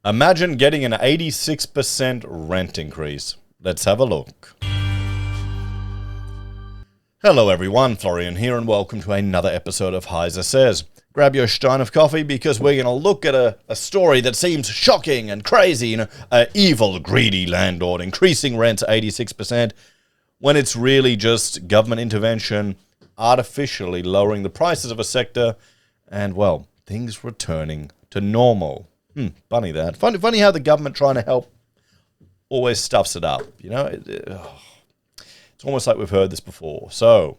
Imagine getting an 86% rent increase. Let's have a look. Hello everyone, Florian here and welcome to another episode of HeiseSays. Grab your stein of coffee because we're going to look at a story that seems shocking and crazy. An evil, greedy landlord increasing rents 86% when it's really just government intervention artificially lowering the prices of a sector and, well, things returning to normal. Funny that. Funny how the government trying to help always stuffs it up. You know, it's almost like we've heard this before. So,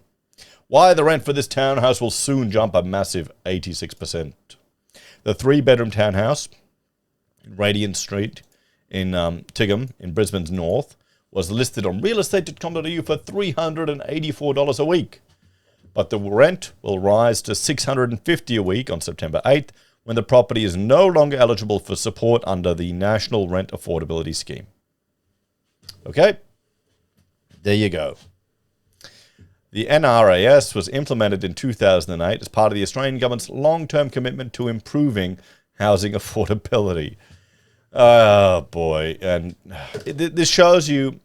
why the rent for this townhouse will soon jump a massive 86%. The 3-bedroom townhouse in Radiant Street in Tigham in Brisbane's north was listed on realestate.com.au for $384 a week. But the rent will rise to $650 a week on September 8th when the property is no longer eligible for support under the National Rent Affordability Scheme. Okay, there you go. The NRAS was implemented in 2008 as part of the Australian government's long-term commitment to improving housing affordability. Oh boy, and this shows you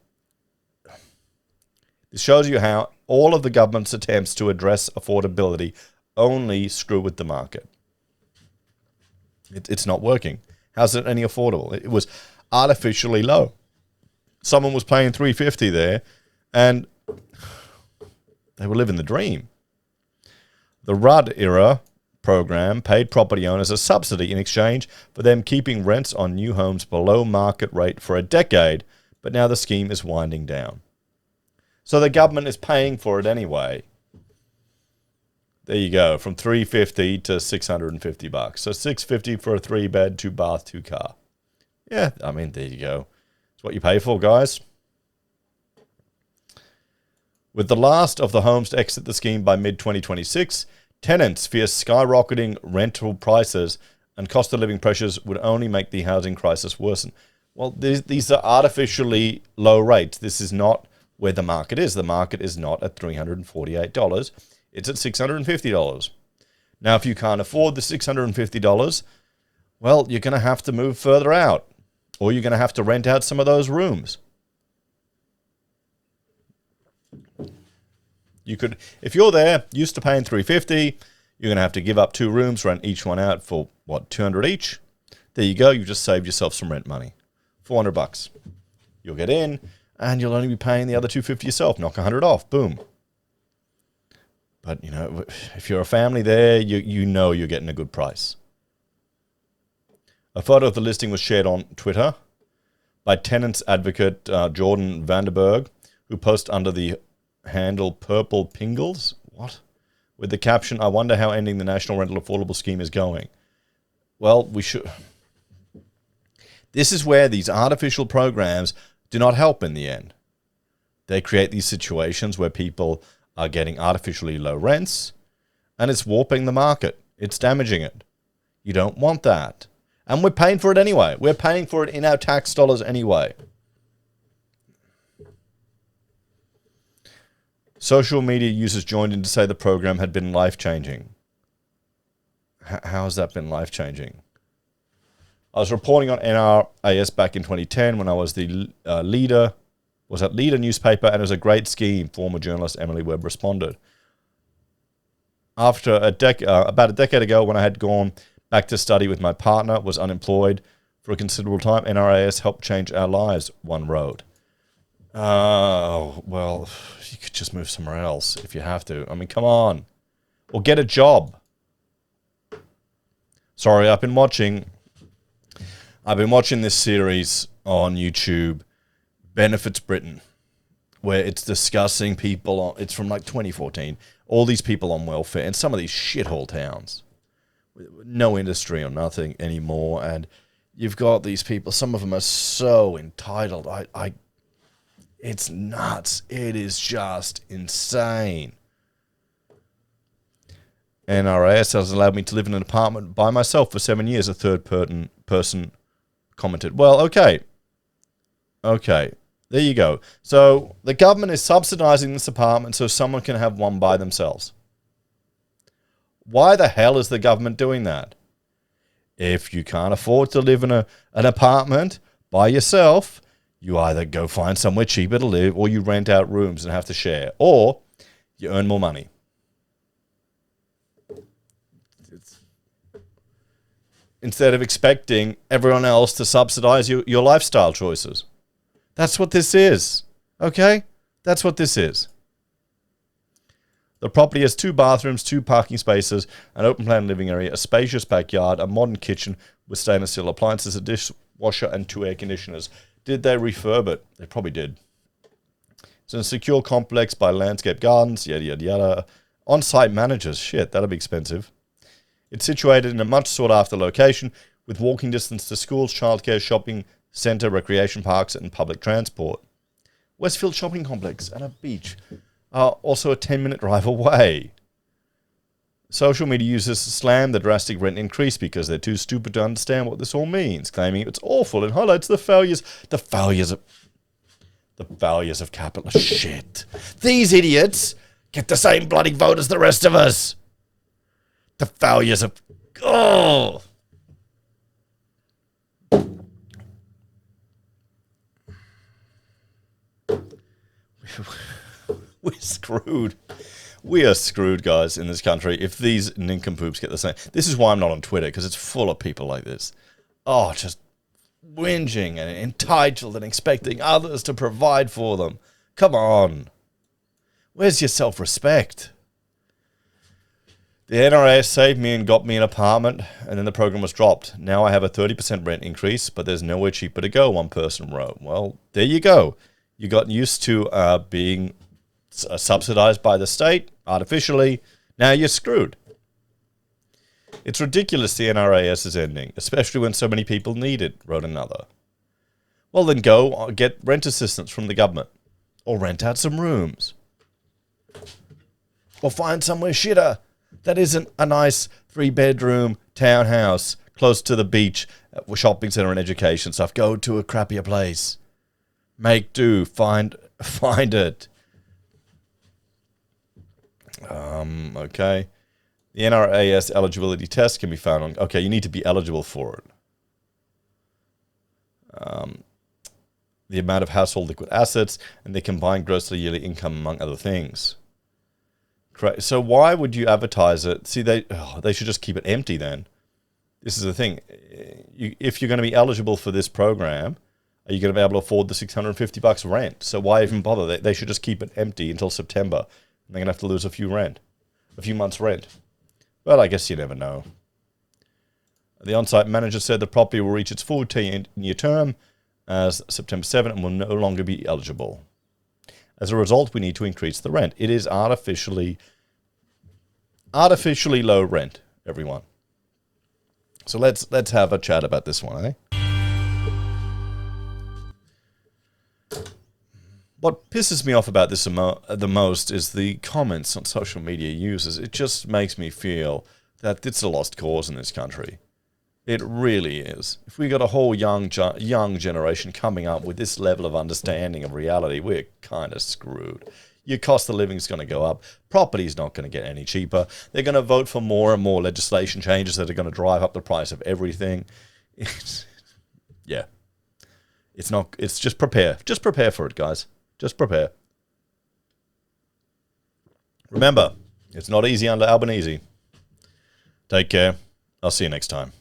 how all of the government's attempts to address affordability only screw with the market. It's not working. How's it any affordable? It was artificially low. Someone was paying $350 there, and they were living the dream. The Rudd era program paid property owners a subsidy in exchange for them keeping rents on new homes below market rate for a decade, but now the scheme is winding down. So the government is paying for it anyway. There you go, from $350 to $650. So $650 for a 3-bed, 2-bath, 2-car. Yeah, I mean, there you go. It's what you pay for, guys. With the last of the homes to exit the scheme by mid-2026, tenants fear skyrocketing rental prices and cost of living pressures would only make the housing crisis worsen. Well, these are artificially low rates. This is not where the market is. The market is not at $348. It's at $650. Now, if you can't afford the $650, well, you're going to have to move further out, or you're going to have to rent out some of those rooms. You could, if you're there, used to paying $350, you're going to have to give up 2 rooms, rent each one out for, what, $200 each? There you go. You've just saved yourself some rent money. $400. You'll get in, and you'll only be paying the other $250 yourself. Knock $100 off. Boom. But, you know, if you're a family there, you know you're getting a good price. A photo of the listing was shared on Twitter by tenants advocate Jordan Vanderberg, who posted under the handle Purple Pingles. What? With the caption, "I wonder how ending the National Rental Affordable Scheme is going." Well, we should. This is where these artificial programs do not help in the end. They create these situations where people are getting artificially low rents, and it's warping the market. It's damaging it. You don't want that. And we're paying for it anyway. We're paying for it in our tax dollars anyway. Social media users joined in to say the program had been life-changing. How has that been life-changing? I was reporting on NRAS back in 2010 when I was the leader newspaper, and it was a great scheme, former journalist Emily Webb responded. After about a decade ago, when I had gone back to study with my partner, was unemployed for a considerable time, NRAS helped change our lives, one wrote. Oh, well, you could just move somewhere else if you have to. I mean, come on. Or get a job. Sorry, I've been watching this series on YouTube, Benefits Britain, where it's discussing people it's from like 2014, all these people on welfare in some of these shithole towns with no industry or nothing anymore, and you've got these people, some of them are so entitled. It's nuts. It is just insane. NRAS has allowed me to live in an apartment by myself for 7 years, a third person commented. Well, okay. There you go. So the government is subsidizing this apartment so someone can have one by themselves. Why the hell is the government doing that? If you can't afford to live in an apartment by yourself, you either go find somewhere cheaper to live, or you rent out rooms and have to share, or you earn more money. Instead of expecting everyone else to subsidize your lifestyle choices. That's what this is. Okay? That's what this is. The property has 2 bathrooms, 2 parking spaces, an open plan living area, a spacious backyard, a modern kitchen with stainless steel appliances, a dishwasher, and 2 air conditioners. Did they refurb it? They probably did. It's in a secure complex by landscape gardens, yada, yada, yada. On-site managers. Shit, that'll be expensive. It's situated in a much sought-after location with walking distance to schools, childcare, shopping centre, recreation parks, and public transport. Westfield Shopping Complex and a beach are also a 10-minute drive away. Social media users slam the drastic rent increase because they're too stupid to understand what this all means, claiming it's awful and highlights the failures of capitalist shit. These idiots get the same bloody vote as the rest of us. The failures of... Oh! We're screwed. We are screwed, guys, in this country if these nincompoops get the same. This is why I'm not on Twitter, because it's full of people like this. Oh, just whinging and entitled and expecting others to provide for them. Come on. Where's your self-respect? The NRA saved me and got me an apartment, and then the program was dropped. Now I have a 30% rent increase, but there's nowhere cheaper to go, one person wrote. Well, there you go. You got used to being subsidized by the state artificially. Now you're screwed. It's ridiculous the NRAS is ending, especially when so many people need it, wrote another. Well, then go get rent assistance from the government, or rent out some rooms, or find somewhere shitter that isn't a nice 3-bedroom townhouse close to the beach, shopping center and education stuff. Go to a crappier place. Make do. Find it. Okay. The NRAS eligibility test can be found on... Okay, you need to be eligible for it. The amount of household liquid assets and the combined gross yearly income, among other things. So why would you advertise it? See, they should just keep it empty then. This is the thing. If you're going to be eligible for this program, are you going to be able to afford the $650 rent? So why even bother? They should just keep it empty until September. And they're going to have to lose a few months' rent. But I guess you never know. The on-site manager said the property will reach its full 10-year term as September 7 and will no longer be eligible. As a result, we need to increase the rent. It is artificially low rent, everyone. So let's have a chat about this one, eh? What pisses me off about this the most is the comments on social media users. It just makes me feel that it's a lost cause in this country. It really is. If we got a whole young generation coming up with this level of understanding of reality, we're kind of screwed. Your cost of living is going to go up. Property's not going to get any cheaper. They're going to vote for more and more legislation changes that are going to drive up the price of everything. Yeah. It's just prepare. Just prepare for it, guys. Just prepare. Remember, it's not easy under Albanese. Take care. I'll see you next time.